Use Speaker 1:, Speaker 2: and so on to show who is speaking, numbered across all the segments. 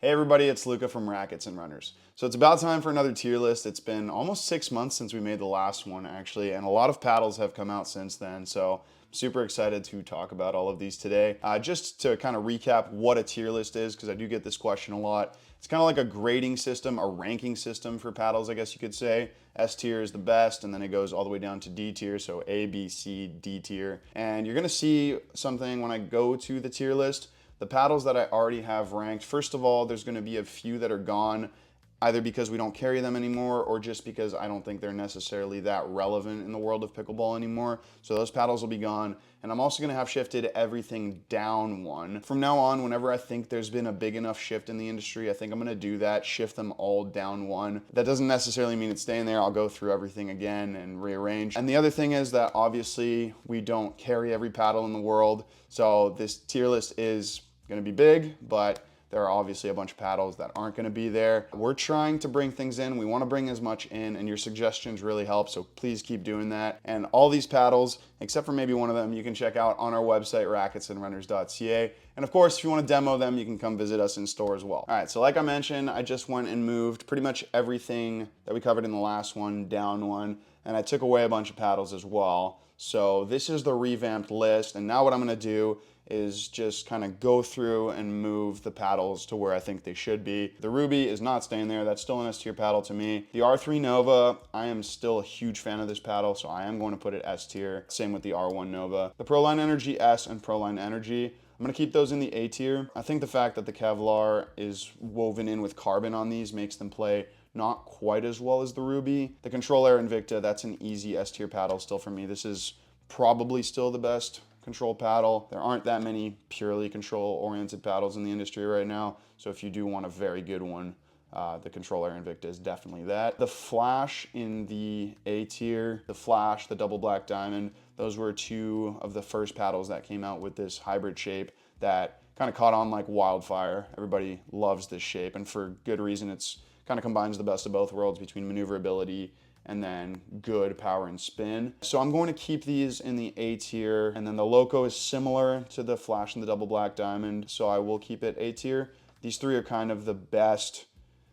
Speaker 1: Hey everybody, it's Luca from Rackets and Runners. So it's about time for another tier list. It's been almost 6 months since we made the last one actually, and a lot of paddles have come out since then. So I'm super excited to talk about all of these today. Just to kind of recap what a tier list is, because I do get this question a lot. It's kind of like a grading system, a ranking system for paddles, I guess you could say. S tier is the best, and then it goes all the way down to D tier, so A, B, C, D tier. And you're gonna see something when I go to the tier list. The paddles that I already have ranked, first of all, there's going to be a few that are gone, either because we don't carry them anymore or just because I don't think they're necessarily that relevant in the world of pickleball anymore. So those paddles will be gone. And I'm also going to have shifted everything down one. From now on, whenever I think there's been a big enough shift in the industry, I think I'm going to do that, shift them all down one. That doesn't necessarily mean it's staying there. I'll go through everything again and rearrange. And the other thing is that obviously we don't carry every paddle in the world. So this tier list is going to be big, but there are obviously a bunch of paddles that aren't going to be there. We're trying to bring things in. We want to bring as much in, and your suggestions really help, so please keep doing that. And all these paddles, except for maybe one of them, you can check out on our website, racketsandrunners.ca. And of course, if you want to demo them, you can come visit us in store as well. All right, so like I mentioned, I just went and moved pretty much everything that we covered in the last one down one, and I took away a bunch of paddles as well. So this is the revamped list, and now what I'm going to do is just kind of go through and move the paddles to where I think they should be. The Ruby is not staying there. That's still an S tier paddle to me. The R3 Nova, I am still a huge fan of this paddle, so I am going to put it S tier. Same with the R1 Nova. The Proline Energy S and Proline Energy, I'm going to keep those in the A tier. I think the fact that the Kevlar is woven in with carbon on these makes them play not quite as well as the Ruby. The Control Air Invicta, that's an easy S tier paddle still for me. This is probably still the best control paddle. There aren't that many purely control oriented paddles in the industry right now, so if you do want a very good one, the Control Air Invicta is definitely that. The Flash in the A tier, the Flash, the Double Black Diamond, those were two of the first paddles that came out with this hybrid shape that kind of caught on like wildfire. Everybody loves this shape, and for good reason. It's kind of combines the best of both worlds between maneuverability and then good power and spin. So I'm going to keep these in the A tier, and then the Loco is similar to the Flash and the Double Black Diamond, so I will keep it A tier. These three are kind of the best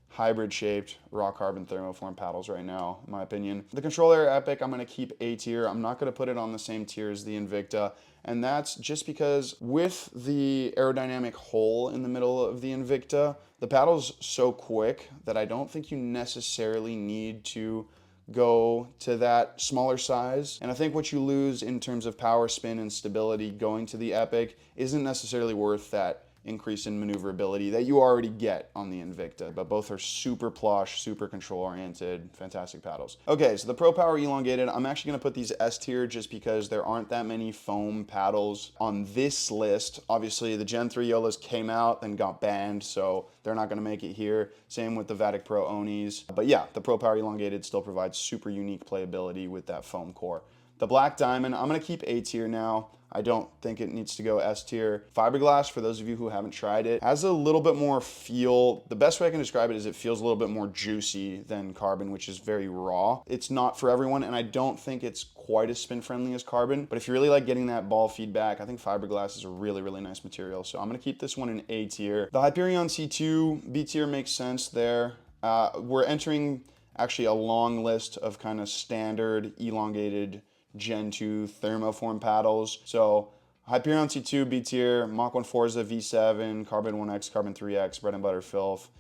Speaker 1: hybrid shaped raw carbon thermoform paddles right now, in my opinion. The Control Air Epic, I'm going to keep A tier. I'm not going to put it on the same tier as the Invicta, and that's just because with the aerodynamic hole in the middle of the Invicta, the paddle's so quick that I don't think you necessarily need to go to that smaller size. And I think what you lose in terms of power, spin, and stability going to the Epic isn't necessarily worth that increase in maneuverability that you already get on the Invicta, but both are super plush, super control oriented, fantastic paddles. Okay, so the Pro Power Elongated, I'm actually gonna put these S tier just because there aren't that many foam paddles on this list. Obviously the Gen 3 Yolas came out and got banned, so they're not gonna make it here. Same with the Vatic Pro Onis. But yeah, the Pro Power Elongated still provides super unique playability with that foam core. The Black Diamond, I'm gonna keep A tier now. I don't think it needs to go S tier. Fiberglass, for those of you who haven't tried it, has a little bit more feel. The best way I can describe it is it feels a little bit more juicy than carbon, which is very raw. It's not for everyone, and I don't think it's quite as spin friendly as carbon, but if you really like getting that ball feedback, I think fiberglass is a really, really nice material. So I'm gonna keep this one in A tier. The Hyperion C2, B tier makes sense there. We're entering actually a long list of kind of standard elongated Gen 2 thermoform paddles. So Hyperion C2, B tier, Mach 1 Forza, V7, Carbon 1X, Carbon 3X, Bread and Butter Filth.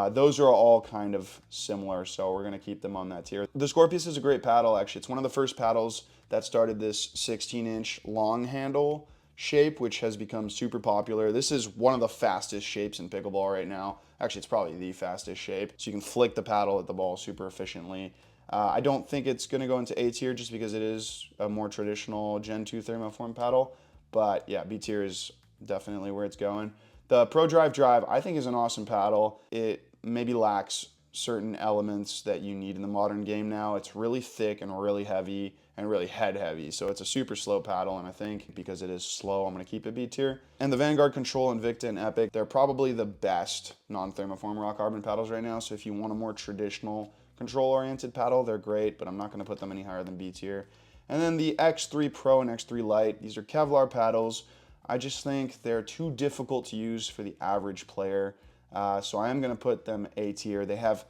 Speaker 1: Those are all kind of similar, so we're going to keep them on that tier. The Scorpius is a great paddle, actually. It's one of the first paddles that started this 16-inch long handle shape, which has become super popular. This is one of the fastest shapes in pickleball right now. Actually, it's probably the fastest shape. So you can flick the paddle at the ball super efficiently. I don't think it's going to go into A tier just because it is a more traditional Gen 2 thermoform paddle. But yeah, B tier is definitely where it's going. The Pro Drive Drive, I think, is an awesome paddle. It maybe lacks certain elements that you need in the modern game now. It's really thick and really heavy and really head heavy. So it's a super slow paddle, and I think because it is slow, I'm going to keep it B tier. And the Vanguard Control, Invicta, and Epic, they're probably the best non-thermoform raw carbon paddles right now. So if you want a more traditional control-oriented paddle, they're great, but I'm not going to put them any higher than B tier. And then the X3 Pro and X3 Lite, these are Kevlar paddles. I just think they're too difficult to use for the average player. So I am going to put them A tier. They have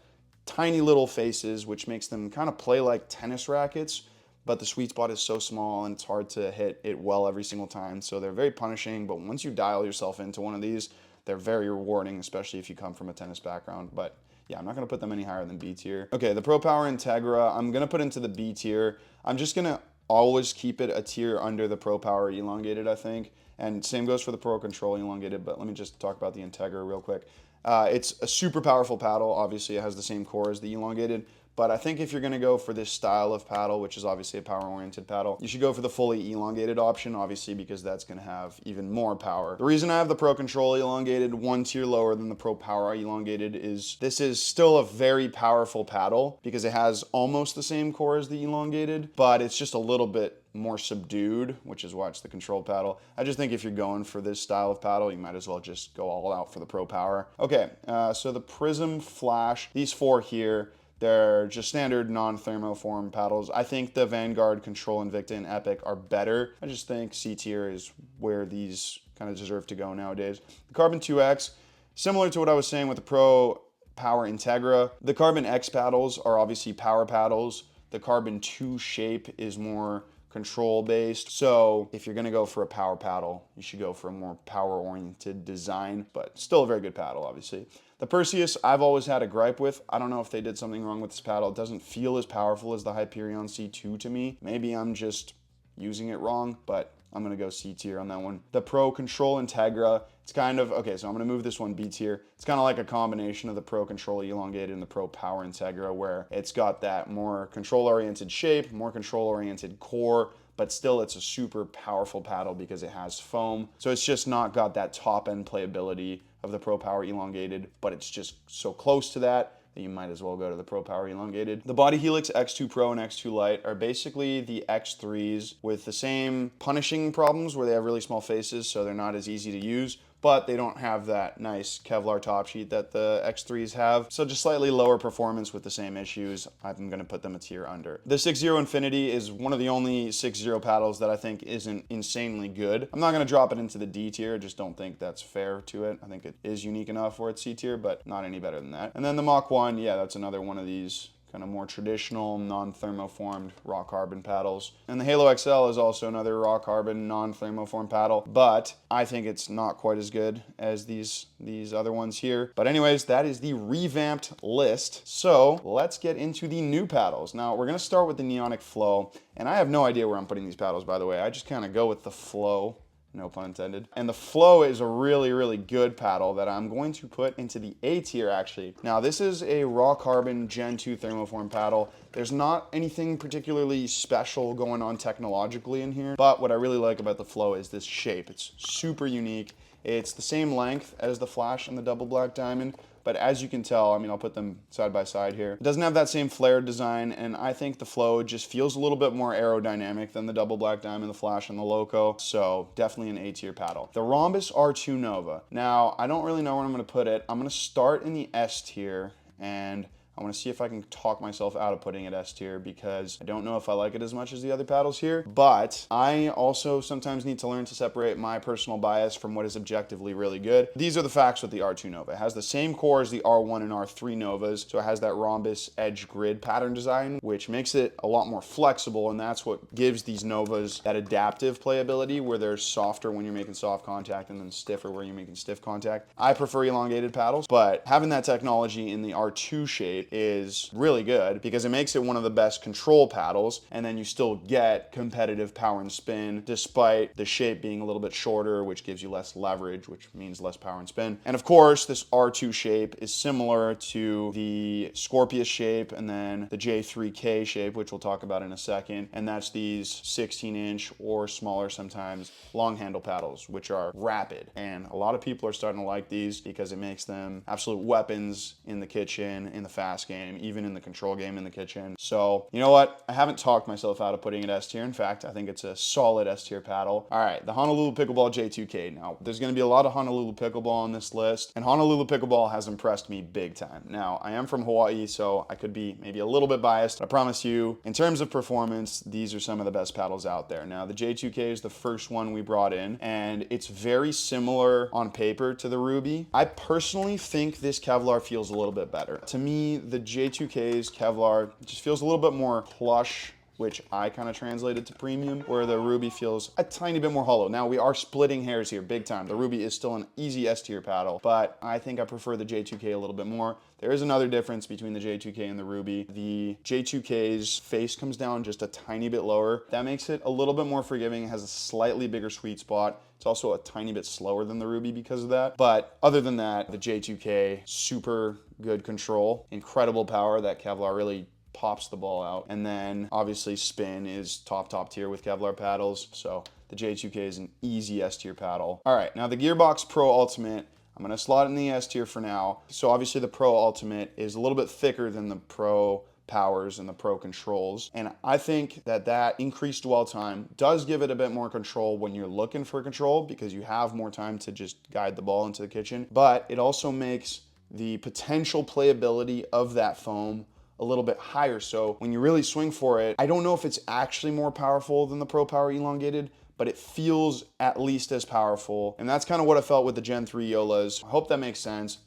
Speaker 1: tiny little faces, which makes them kind of play like tennis rackets, but the sweet spot is so small and it's hard to hit it well every single time. So they're very punishing, but once you dial yourself into one of these, they're very rewarding, especially if you come from a tennis background. But yeah, I'm not going to put them any higher than B tier. Okay, the Pro Power Integra, I'm going to put into the B tier. I'm just going to always keep it a tier under the Pro Power Elongated, I think. And same goes for the Pro Control Elongated, but let me just talk about the Integra real quick. It's a super powerful paddle. Obviously, it has the same core as the Elongated. But I think if you're going to go for this style of paddle, which is obviously a power-oriented paddle, you should go for the fully elongated option, obviously, because that's going to have even more power. The reason I have the Pro Control Elongated one tier lower than the Pro Power Elongated is this is still a very powerful paddle because it has almost the same core as the Elongated, but it's just a little bit more subdued, which is why it's the control paddle. I just think if you're going for this style of paddle, you might as well just go all out for the Pro Power. Okay, so the Prism Flash, these four here, they're just standard non-thermoform paddles. I think the Vanguard, Control, Invicta, and Epic are better. I just think C tier is where these kind of deserve to go nowadays. The Carbon 2X, similar to what I was saying with the Pro Power Integra, the Carbon X paddles are obviously power paddles. The Carbon 2 shape is more control based. So if you're gonna go for a power paddle, you should go for a more power oriented design, but still a very good paddle, obviously. The Perseus, I've always had a gripe with. I don't know if they did something wrong with this paddle. It doesn't feel as powerful as the Hyperion C2 to me. Maybe I'm just using it wrong, but I'm gonna go C tier on that one. The Pro Control Integra, it's kind of, okay, so I'm gonna move this one B tier. It's kind of like a combination of the Pro Control Elongated and the Pro Power Integra, where it's got that more control-oriented shape, more control-oriented core, but still it's a super powerful paddle because it has foam. So it's just not got that top-end playability of the Pro Power Elongated, but it's just so close to that you might as well go to the Pro Power Elongated. The Body Helix X2 Pro and X2 Lite are basically the X3s with the same punishing problems where they have really small faces, so they're not as easy to use, but they don't have that nice Kevlar top sheet that the X3s have. So just slightly lower performance with the same issues. I'm gonna put them a tier under. The 6.0 Infinity is one of the only 6.0 paddles that I think isn't insanely good. I'm not gonna drop it into the D tier, just don't think that's fair to it. I think it is unique enough for its C tier, but not any better than that. And then the Mach 1, yeah, that's another one of these kind of more traditional non-thermoformed raw carbon paddles. And the Halo XL is also another raw carbon non-thermoform paddle, but I think it's not quite as good as these other ones here. But anyways, that is the revamped list. So let's get into the new paddles. Now we're gonna start with the Neonic Flow, and I have no idea where I'm putting these paddles, by the way. I just kind of go with the flow. No pun intended. And the Flow is a really, really good paddle that I'm going to put into the A tier, actually. Now, this is a raw carbon Gen 2 thermoform paddle. There's not anything particularly special going on technologically in here, but what I really like about the Flow is this shape. It's super unique. It's the same length as the Flash and the Double Black Diamond, but as you can tell, I mean, I'll put them side by side here. It doesn't have that same flared design, and I think the Flow just feels a little bit more aerodynamic than the Double Black Diamond, the Flash, and the Loco, so definitely an A tier paddle. The Rhombus R2 Nova. Now, I don't really know where I'm gonna put it. I'm gonna start in the S tier, and I want to see if I can talk myself out of putting it S tier because I don't know if I like it as much as the other paddles here, but I also sometimes need to learn to separate my personal bias from what is objectively really good. These are the facts with the R2 Nova. It has the same core as the R1 and R3 Novas, so it has that rhombus edge grid pattern design, which makes it a lot more flexible, and that's what gives these Novas that adaptive playability where they're softer when you're making soft contact and then stiffer where you're making stiff contact. I prefer elongated paddles, but having that technology in the R2 shape is really good because it makes it one of the best control paddles, and then you still get competitive power and spin despite the shape being a little bit shorter, which gives you less leverage, which means less power and spin. And of course, this R2 shape is similar to the Scorpius shape and then the J3K shape, which we'll talk about in a second, and that's these 16-inch or smaller sometimes long handle paddles, which are rapid. And a lot of people are starting to like these because it makes them absolute weapons in the kitchen, in the fast pass game, even in the control game in the kitchen. So, you know what? I haven't talked myself out of putting it S tier. In fact, I think it's a solid S tier paddle. All right, the Honolulu Pickleball J2K. Now, there's going to be a lot of Honolulu Pickleball on this list, and Honolulu Pickleball has impressed me big time. Now, I am from Hawaii, so I could be maybe a little bit biased. I promise you, in terms of performance, these are some of the best paddles out there. Now, the J2K is the first one we brought in, and it's very similar on paper to the Ruby. I personally think this Kevlar feels a little bit better. To me, the J2K's Kevlar just feels a little bit more plush, which I kind of translated to premium, where the Ruby feels a tiny bit more hollow. Now, we are splitting hairs here big time. The Ruby is still an easy S tier paddle, but I think I prefer the J2K a little bit more. There is another difference between the J2K and the Ruby. The J2K's face comes down just a tiny bit lower. That makes it a little bit more forgiving. It has a slightly bigger sweet spot. It's also a tiny bit slower than the Ruby because of that. But other than that, the J2K, super good control, incredible power. That Kevlar really pops the ball out. And then obviously spin is top tier with Kevlar paddles. So the J2K is an easy S tier paddle. All right, now the Gearbox Pro Ultimate, I'm gonna slot in the S tier for now. So obviously the Pro Ultimate is a little bit thicker than the Pro powers and the Pro controls. And I think that increased dwell time does give it a bit more control when you're looking for control, because you have more time to just guide the ball into the kitchen. But it also makes the potential playability of that foam a little bit higher. So when you really swing for it, I don't know if it's actually more powerful than the Pro Power Elongated, but it feels at least as powerful. And that's kind of what I felt with the Gen 3 Yolas. I hope that makes sense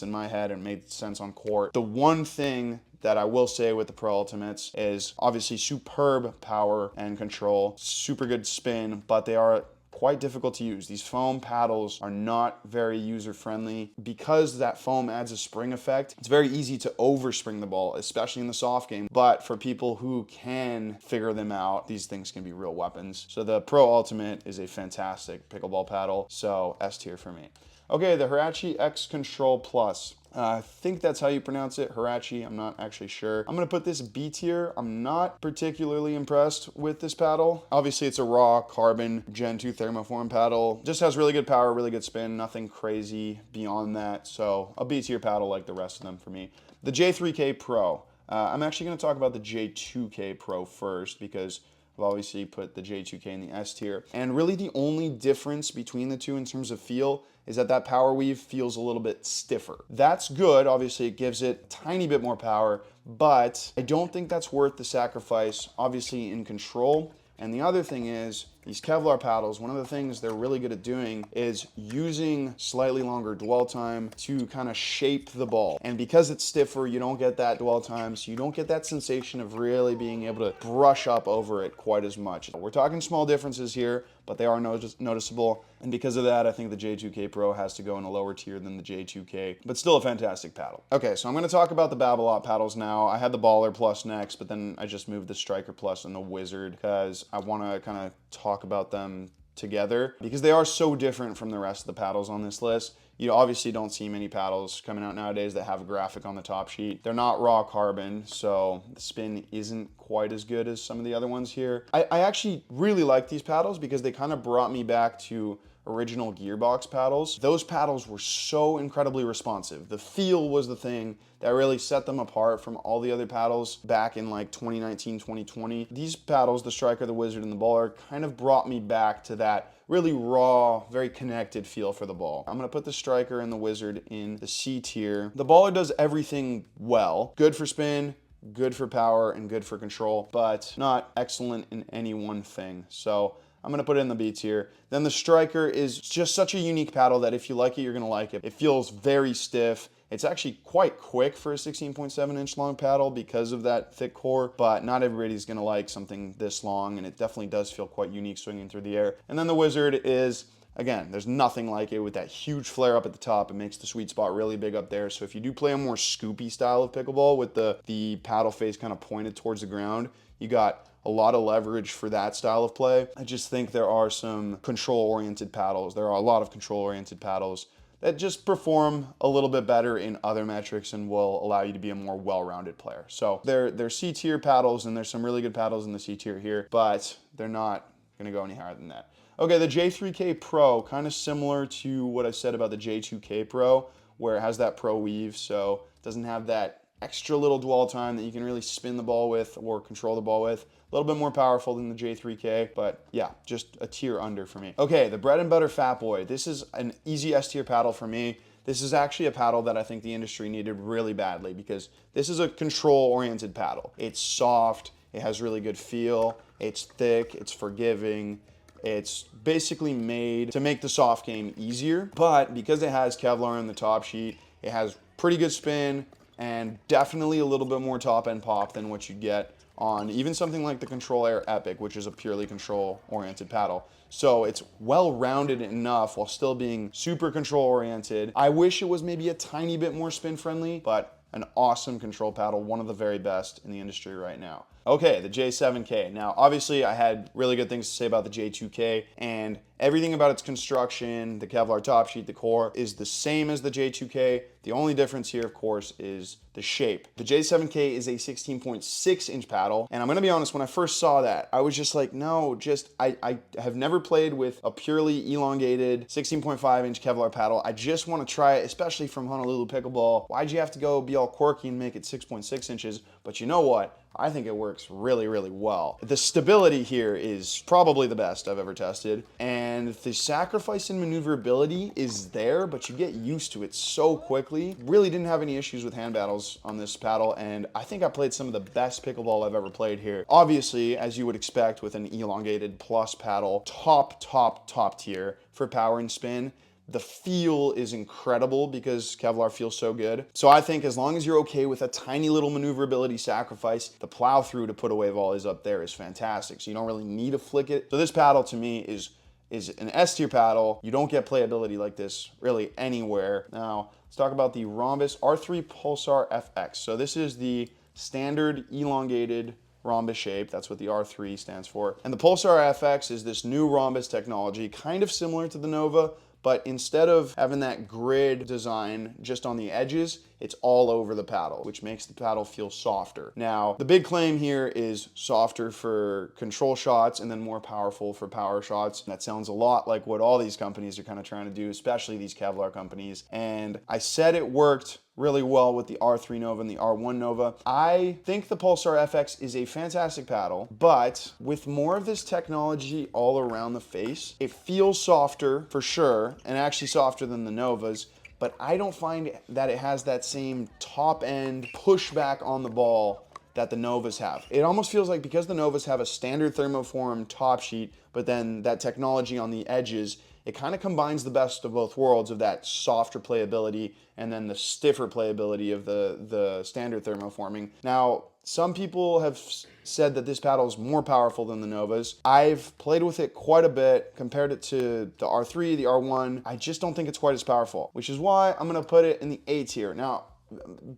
Speaker 1: in my head and made sense on court. The one thing that I will say with the Pro Ultimates is obviously superb power and control, super good spin, but they are quite difficult to use. These foam paddles are not very user-friendly. Because that foam adds a spring effect, it's very easy to overspring the ball, especially in the soft game. But for people who can figure them out, these things can be real weapons. So the Pro Ultimate is a fantastic pickleball paddle, so S tier for me. Okay, the Harachi X Control Plus. I think that's how you pronounce it, Harachi. I'm not actually sure. I'm gonna put this B tier. I'm not particularly impressed with this paddle. Obviously, it's a raw carbon Gen 2 thermoform paddle. Just has really good power, really good spin, nothing crazy beyond that. So a B tier paddle like the rest of them for me. The J3K Pro. I'm actually gonna talk about the J2K Pro first, because I've obviously put the J2K in the S tier. And really the only difference between the two in terms of feel is that power weave feels a little bit stiffer. That's good. Obviously, it gives it a tiny bit more power, but I don't think that's worth the sacrifice, obviously, in control. And the other thing is, these Kevlar paddles, one of the things they're really good at doing is using slightly longer dwell time to kind of shape the ball. And because it's stiffer, you don't get that dwell time, so you don't get that sensation of really being able to brush up over it quite as much. We're talking small differences here, but they are noticeable. And because of that, I think the J2K Pro has to go in a lower tier than the J2K, but still a fantastic paddle. Okay, so I'm gonna talk about the Babolat paddles now. I had the Baller Plus next, but then I just moved the Striker Plus and the Wizard because I wanna kind of talk about them together because they are so different from the rest of the paddles on this list. You obviously don't see many paddles coming out nowadays that have a graphic on the top sheet. They're not raw carbon, so the spin isn't quite as good as some of the other ones here. I actually really like these paddles because they kind of brought me back to original Gearbox paddles. Those paddles were so incredibly responsive. The feel was the thing that really set them apart from all the other paddles back in like 2019, 2020. These paddles, the Striker, the Wizard, and the Baller, kind of brought me back to that really raw, very connected feel for the ball. I'm gonna put the Striker and the Wizard in the C tier. The Baller does everything well. Good for spin, good for power, and good for control, but not excellent in any one thing. So I'm gonna put it in the B tier. Then the Striker is just such a unique paddle that if you like it, you're gonna like it. It feels very stiff. It's actually quite quick for a 16.7 inch long paddle because of that thick core, but not everybody's gonna like something this long, and it definitely does feel quite unique swinging through the air. And then the Wizard is, again, there's nothing like it with that huge flare up at the top. It makes the sweet spot really big up there. So if you do play a more scoopy style of pickleball with the paddle face kind of pointed towards the ground, you got a lot of leverage for that style of play. I just think there are some control-oriented paddles. There are a lot of control-oriented paddles that just perform a little bit better in other metrics and will allow you to be a more well-rounded player. So they're C-tier paddles, and there's some really good paddles in the C-tier here, but they're not gonna go any higher than that. Okay, the J3K Pro, kind of similar to what I said about the J2K Pro, where it has that Pro weave, so it doesn't have that extra little dwell time that you can really spin the ball with or control the ball with. A little bit more powerful than the J3K, but yeah, just a tier under for me. Okay, the bread and butter Fat Boy. This is an easy S tier paddle for me. This is actually a paddle that I think the industry needed really badly because this is a control-oriented paddle. It's soft, it has really good feel, it's thick, it's forgiving. It's basically made to make the soft game easier, but because it has Kevlar in the top sheet, it has pretty good spin and definitely a little bit more top end pop than what you get on even something like the Control Air Epic, which is a purely control-oriented paddle. So it's well-rounded enough while still being super control-oriented. I wish it was maybe a tiny bit more spin-friendly, but an awesome control paddle, one of the very best in the industry right now. Okay, the J7K. Now, obviously, I had really good things to say about the J2K, and everything about its construction, the Kevlar top sheet, the core, is the same as the J2K. The only difference here, of course, is the shape. The J7K is a 16.6 inch paddle, and I'm gonna be honest, when I first saw that, I was just like, no, I have never played with a purely elongated 16.5 inch Kevlar paddle. I just wanna try it, especially from Honolulu Pickleball. Why'd you have to go be all quirky and make it 6.6 inches? But you know what? I think it works really, really well. The stability here is probably the best I've ever tested, and the sacrifice in maneuverability is there, but you get used to it so quickly. Really didn't have any issues with hand battles on this paddle, and I think I played some of the best pickleball I've ever played here. Obviously, as you would expect with an elongated plus paddle, top tier for power and spin. The feel is incredible because Kevlar feels so good. So I think as long as you're okay with a tiny little maneuverability sacrifice, the plow through to put away volleys up there is fantastic. So you don't really need to flick it. So this paddle to me is an S tier paddle. You don't get playability like this really anywhere. Now let's talk about the Rhombus R3 Pulsar FX. So this is the standard elongated rhombus shape. That's what the R3 stands for. And the Pulsar FX is this new rhombus technology, kind of similar to the Nova, but instead of having that grid design just on the edges, it's all over the paddle, which makes the paddle feel softer. Now, the big claim here is softer for control shots and then more powerful for power shots. That sounds a lot like what all these companies are kind of trying to do, especially these Kevlar companies. And I said it worked really well with the R3 Nova and the R1 Nova. I think the Pulsar FX is a fantastic paddle, but with more of this technology all around the face, it feels softer for sure, and actually softer than the Novas, but I don't find that it has that same top end pushback on the ball that the Novas have. It almost feels like because the Novas have a standard thermoform top sheet, but then that technology on the edges, it kind of combines the best of both worlds of that softer playability and then the stiffer playability of the standard thermoforming. Now, some people have said that this paddle is more powerful than the Novas. I've played with it quite a bit, compared it to the R3, the R1. I just don't think it's quite as powerful, which is why I'm gonna put it in the A tier. Now,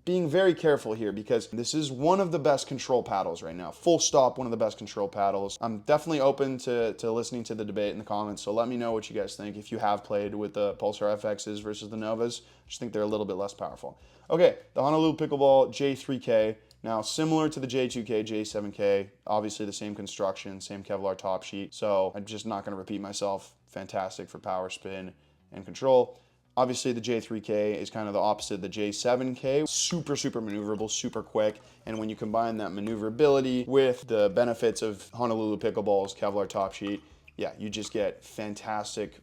Speaker 1: being very careful here because this is one of the best control paddles right now. Full stop, one of the best control paddles. I'm definitely open to listening to the debate in the comments, so let me know what you guys think if you have played with the Pulsar FXs versus the Novas. I just think they're a little bit less powerful. Okay, the Honolulu Pickleball J3K. Now, similar to the J2K, J7K, obviously the same construction, same Kevlar top sheet, so I'm just not going to repeat myself. Fantastic for power, spin, and control. Obviously, the J3K is kind of the opposite of the J7K. Super maneuverable, super quick. And when you combine that maneuverability with the benefits of Honolulu Pickleball's Kevlar top sheet, yeah, you just get fantastic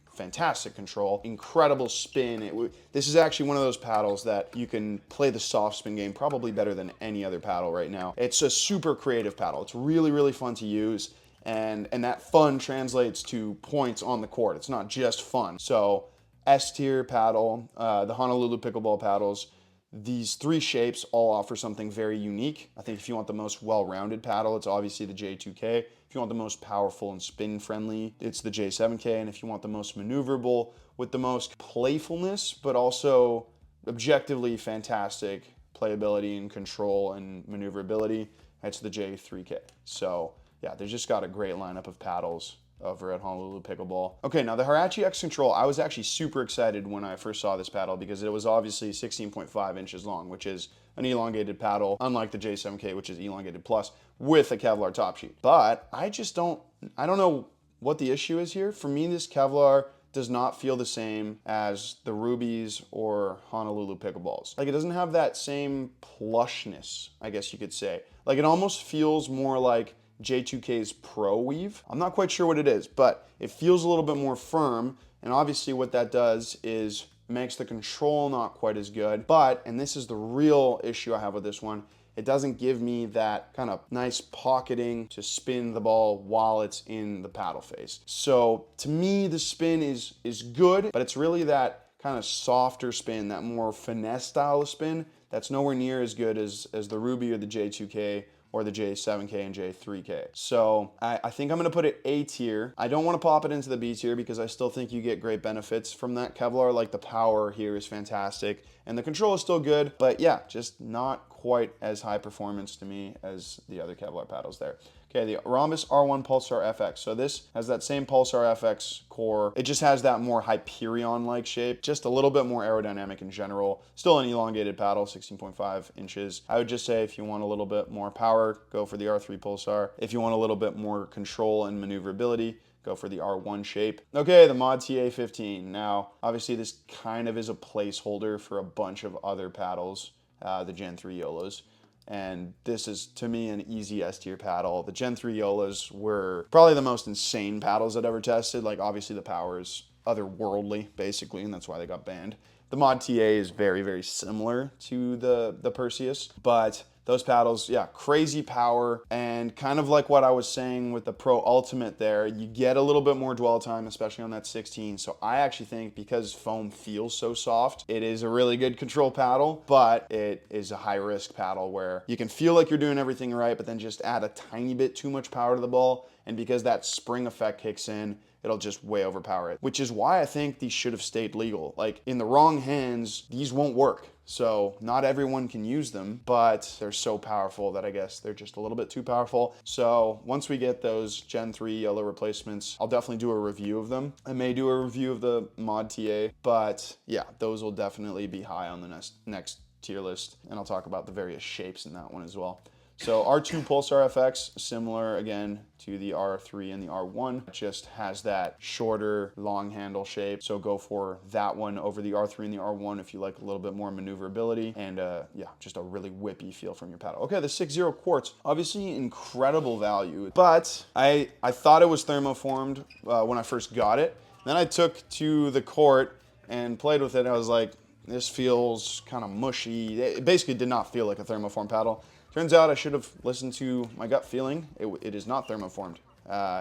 Speaker 1: control, incredible spin. This is actually one of those paddles that you can play the soft spin game probably better than any other paddle right now. It's a super creative paddle. It's really fun to use. And that fun translates to points on the court. It's not just fun. So, S tier paddle, the Honolulu Pickleball paddles, these three shapes all offer something very unique. I think if you want the most well-rounded paddle, it's obviously the J2K. If you want the most powerful and spin-friendly, it's the J7K. And if you want the most maneuverable with the most playfulness, but also objectively fantastic playability and control and maneuverability, it's the J3K. So yeah, they just got a great lineup of paddles over at Honolulu Pickleball. Okay, now the Harachi X Control, I was actually super excited when I first saw this paddle because it was obviously 16.5 inches long, which is an elongated paddle, unlike the J7K, which is elongated plus, with a Kevlar top sheet. But I don't know what the issue is here. For me, this Kevlar does not feel the same as the Rubies or Honolulu pickleballs. Like, it doesn't have that same plushness, I guess you could say. Like, it almost feels more like J2K's Pro Weave. I'm not quite sure what it is, but it feels a little bit more firm, and obviously what that does is makes the control not quite as good. But, and this is the real issue I have with this one, it doesn't give me that kind of nice pocketing to spin the ball while it's in the paddle face. So to me, the spin is good, but it's really that kind of softer spin, that more finesse style of spin that's nowhere near as good as the Ruby or the J2K or the J7K and J3K. So I think I'm gonna put it A tier. I don't wanna pop it into the B tier because I still think you get great benefits from that Kevlar. Like, the power here is fantastic and the control is still good, but yeah, just not quite as high performance to me as the other Kevlar paddles there. Okay, the Rhombus R1 Pulsar FX. So this has that same Pulsar FX core. It just has that more Hyperion-like shape, just a little bit more aerodynamic in general. Still an elongated paddle, 16.5 inches. I would just say if you want a little bit more power, go for the R3 Pulsar. If you want a little bit more control and maneuverability, go for the R1 shape. Okay, the Mod TA15. Now, obviously this kind of is a placeholder for a bunch of other paddles, the Gen 3 YOLOs. And this is, to me, an easy S tier paddle. The Gen 3 YOLOs were probably the most insane paddles I'd ever tested. Like, obviously the power is otherworldly, basically, and that's why they got banned. The Mod TA is very, very similar to the Perseus, but those paddles, yeah, crazy power, and kind of like what I was saying with the Pro Ultimate there, you get a little bit more dwell time, especially on that 16. So I actually think because foam feels so soft, it is a really good control paddle, but it is a high risk paddle where you can feel like you're doing everything right, but then just add a tiny bit too much power to the ball, and because that spring effect kicks in, it'll just way overpower it, which is why I think these should have stayed legal. Like, in the wrong hands, these won't work. So not everyone can use them, but they're so powerful that I guess they're just a little bit too powerful. So once we get those Gen 3 YOLO replacements, I'll definitely do a review of them. I may do a review of the Mod TA, but yeah, those will definitely be high on the next tier list. And I'll talk about the various shapes in that one as well. So R2 Pulsar FX, similar again to the R3 and the R1, just has that shorter long handle shape. So go for that one over the R3 and the R1 if you like a little bit more maneuverability and yeah, just a really whippy feel from your paddle. Okay, the 6.0 quartz, obviously incredible value, but I thought it was thermoformed when I first got it. Then I took to the court and played with it and I was like, this feels kind of mushy. It basically did not feel like a thermoform paddle. Turns out I should have listened to my gut feeling. It is not thermoformed.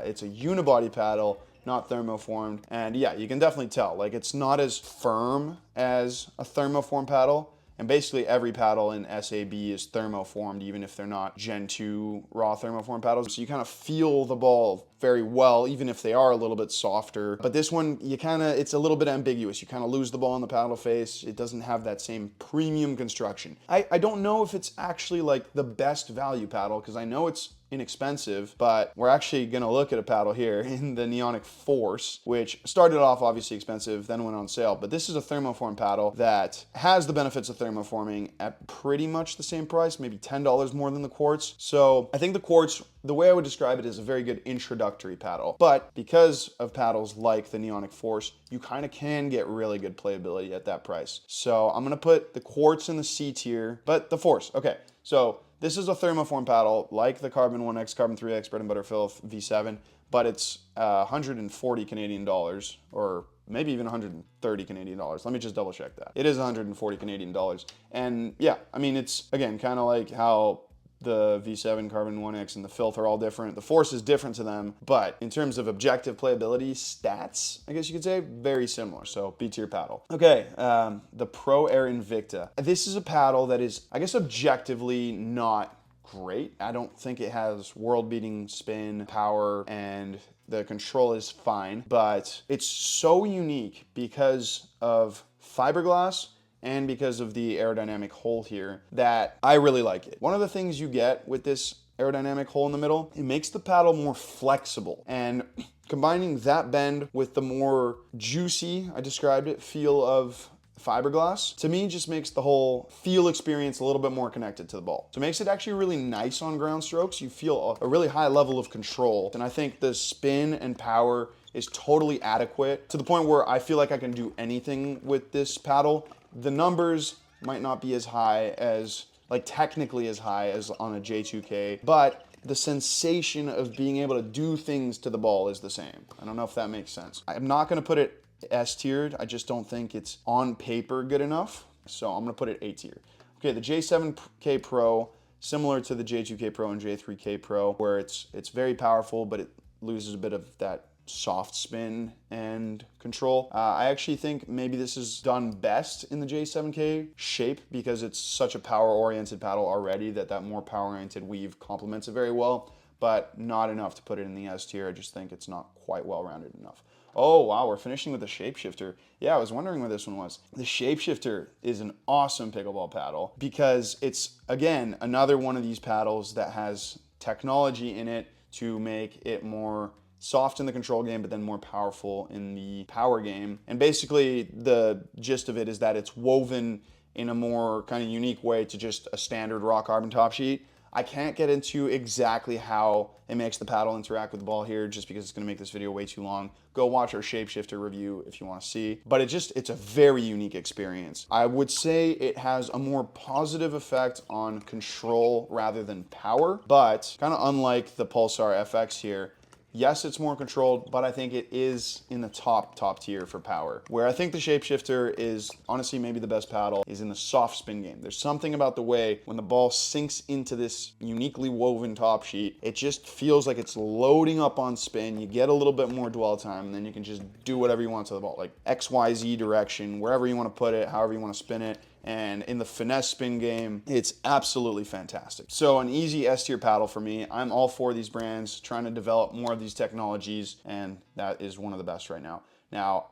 Speaker 1: It's a unibody paddle, not thermoformed. And yeah, you can definitely tell. Like, it's not as firm as a thermoform paddle. And basically every paddle in SAB is thermoformed, even if they're not Gen 2 raw thermoform paddles. So you kind of feel the ball very well, even if they are a little bit softer. But this one, it's a little bit ambiguous. You kind of lose the ball in the paddle face. It doesn't have that same premium construction. I don't know if it's actually like the best value paddle, because I know it's inexpensive, but we're actually gonna look at a paddle here in the Neonic Force, which started off obviously expensive, then went on sale. But this is a thermoform paddle that has the benefits of thermoforming at pretty much the same price, maybe $10 more than the quartz. So I think the quartz, the way I would describe it, is a very good introductory paddle. But because of paddles like the Neonic Force, you kind of can get really good playability at that price. So I'm gonna put the quartz in the C tier, but the Force, okay. So this is a thermoform paddle like the Carbon 1X, Carbon 3X, Bread and Butter Filth V7, but it's 140 Canadian dollars, or maybe even 130 Canadian dollars. Let me just double check that. It is 140 Canadian dollars. And yeah, I mean, it's, again, kind of like how the V7, Carbon 1X, and the Filth are all different. The Force is different to them, but in terms of objective playability stats, I guess you could say, very similar. So B tier paddle. Okay, the Pro Air Invicta. This is a paddle that is, I guess, objectively not great. I don't think it has world-beating spin, power, and the control is fine, but it's so unique because of fiberglass and because of the aerodynamic hole here that I really like it. One of the things you get with this aerodynamic hole in the middle, it makes the paddle more flexible. And combining that bend with the more juicy, I described it, feel of fiberglass, to me just makes the whole feel experience a little bit more connected to the ball. So it makes it actually really nice on ground strokes. You feel a really high level of control. And I think the spin and power is totally adequate to the point where I feel like I can do anything with this paddle. The numbers might not be as high as, like technically as high as on a J2K, but the sensation of being able to do things to the ball is the same. I don't know if that makes sense. I'm not gonna put it S-tiered. I just don't think it's on paper good enough. So I'm gonna put it A-tier. Okay, the J7K Pro, similar to the J2K Pro and J3K Pro, where it's very powerful, but it loses a bit of that soft spin and control. I actually think maybe this is done best in the J7K shape because it's such a power-oriented paddle already that more power-oriented weave complements it very well, but not enough to put it in the S tier. I just think it's not quite well-rounded enough. Oh, wow, we're finishing with the Shapeshifter. Yeah, I was wondering where this one was. The Shapeshifter is an awesome pickleball paddle because it's, again, another one of these paddles that has technology in it to make it more soft in the control game, but then more powerful in the power game. And basically, the gist of it is that it's woven in a more kind of unique way to just a standard raw carbon top sheet. I can't get into exactly how it makes the paddle interact with the ball here just because it's gonna make this video way too long. Go watch our Shapeshifter review if you wanna see. But it's a very unique experience. I would say it has a more positive effect on control rather than power, but kind of unlike the Pulsar FX here, yes, it's more controlled, but I think it is in the top tier for power. Where I think the Shapeshifter is honestly maybe the best paddle is in the soft spin game. There's something about the way when the ball sinks into this uniquely woven top sheet, it just feels like it's loading up on spin. You get a little bit more dwell time, and then you can just do whatever you want to the ball, like XYZ direction, wherever you want to put it, however you want to spin it. And in the finesse spin game, it's absolutely fantastic. So an easy S tier paddle for me. I'm all for these brands, trying to develop more of these technologies, and that is one of the best right now. Now,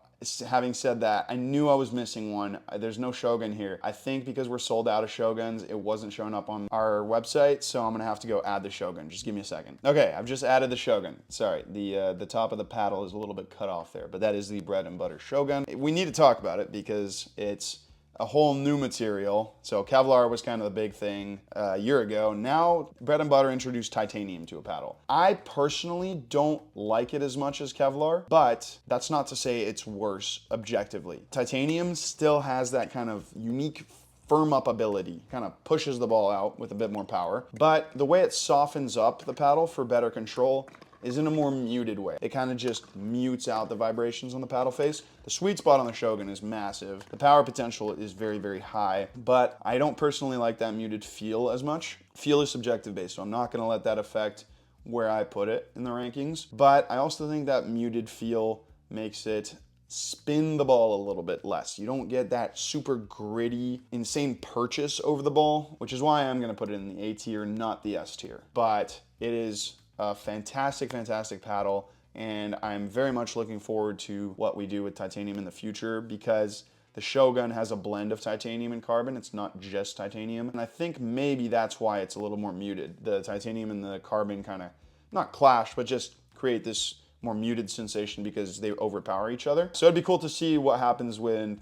Speaker 1: having said that, I knew I was missing one. There's no Shogun here. I think because we're sold out of Shoguns, it wasn't showing up on our website, so I'm gonna have to go add the Shogun. Just give me a second. Okay, I've just added the Shogun. Sorry, the top of the paddle is a little bit cut off there, but that is the bread and butter Shogun. We need to talk about it because it's a whole new material. So Kevlar was kind of the big thing a year ago. Now Bread and Butter introduced titanium to a paddle. I personally don't like it as much as Kevlar, but that's not to say it's worse objectively. Titanium still has that kind of unique firm up ability, kind of pushes the ball out with a bit more power, but the way it softens up the paddle for better control is in a more muted way. It kind of just mutes out the vibrations on the paddle face. The sweet spot on the Shogun is massive. The power potential is very, very high, but I don't personally like that muted feel as much. Feel is subjective based, so I'm not gonna let that affect where I put it in the rankings, but I also think that muted feel makes it spin the ball a little bit less. You don't get that super gritty, insane purchase over the ball, which is why I'm gonna put it in the A tier, not the S tier. But it is a fantastic, fantastic paddle, and I'm very much looking forward to what we do with titanium in the future because the Shogun has a blend of titanium and carbon. It's not just titanium, and I think maybe that's why it's a little more muted. The titanium and the carbon kind of, not clash, but just create this more muted sensation because they overpower each other. So it'd be cool to see what happens when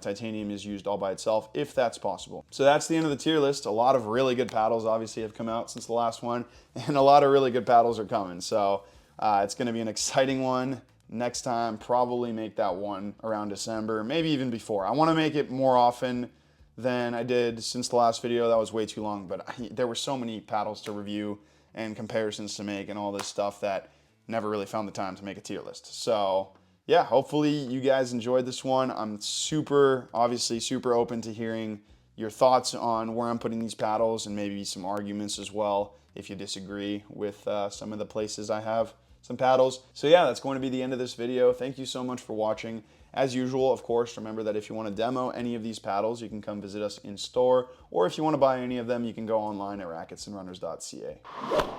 Speaker 1: titanium is used all by itself, if that's possible. So that's the end of the tier list. A lot of really good paddles obviously have come out since the last one, and a lot of really good paddles are coming. So it's gonna be an exciting one. Next time, probably make that one around December, maybe even before. I wanna make it more often than I did since the last video. That was way too long, but there were so many paddles to review and comparisons to make and all this stuff that never really found the time to make a tier list. So yeah, hopefully you guys enjoyed this one. I'm obviously super open to hearing your thoughts on where I'm putting these paddles and maybe some arguments as well if you disagree with some of the places I have some paddles. So yeah, that's going to be the end of this video. Thank you so much for watching. As usual, of course, remember that if you want to demo any of these paddles, you can come visit us in store, or if you want to buy any of them, you can go online at racketsandrunners.ca.